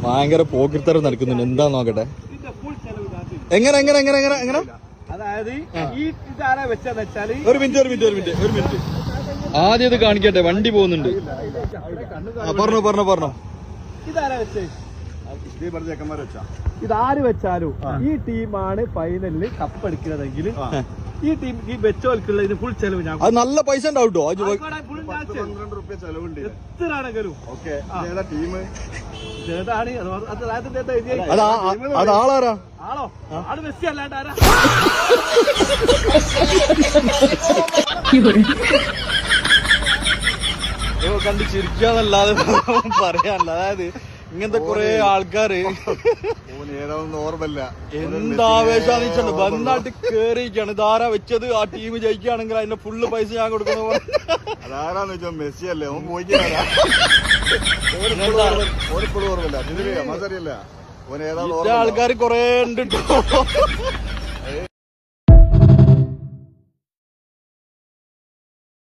ഭയങ്കര പോക്കിത്തരം നടക്കുന്നുണ്ട്. എന്താ നോക്കട്ടെ. എങ്ങനെ എങ്ങനെ എങ്ങനെ എങ്ങനെ എങ്ങനെ അതായത് ഈ ഇതാരാ വെച്ചാന്ന് വെച്ചാല് ഒരു മിനിറ്റ് ആദ്യം ഇത് കാണിക്കട്ടെ. വണ്ടി പോകുന്നുണ്ട്. പറഞ്ഞോ. ഇതാരാ വെച്ചേ? ഇതാര് വെച്ചാലും ഈ ടീമാണ് ഫൈനലിൽ കപ്പെടുക്കുന്നതെങ്കിൽ ഈ ടീം ഈ വെച്ചോൽക്കുള്ള ഇതിന് ഫുൾ ചെലവ് ഞാൻ. അത് നല്ല പൈസ ഉണ്ടാവും കേട്ടോ. എത്രയാണെങ്കിലും അത് ആളാരാ? ആളോ ആള് മെസ്സി അല്ലാണ്ട് ആരാ? കണ്ട് ചിരിക്കാന്നല്ലാതെ പറയാനല്ല. അതായത് ഇങ്ങനത്തെ കുറെ ആൾക്കാര് ഓർമ്മല്ല എന്താവേശാന്ന് വെച്ചിട്ടുണ്ട്. ബന്നാട്ട് കേറിയിരിക്കാണ്. ഇതാരാ വെച്ചത്? ആ ടീം ജയിക്കുകയാണെങ്കിൽ അതിന്റെ ഫുള്ള് പൈസ ഞാൻ കൊടുക്കുന്ന പോലെ. അതാരാന്ന് വെച്ചാൽ മെസ്സി അല്ലേ? ഓൻ പോയിക്കാറില്ല. ഓർമ്മല്ല. ഓൻ ഏതാ ആൾക്കാർ കൊറേ ഉണ്ട്.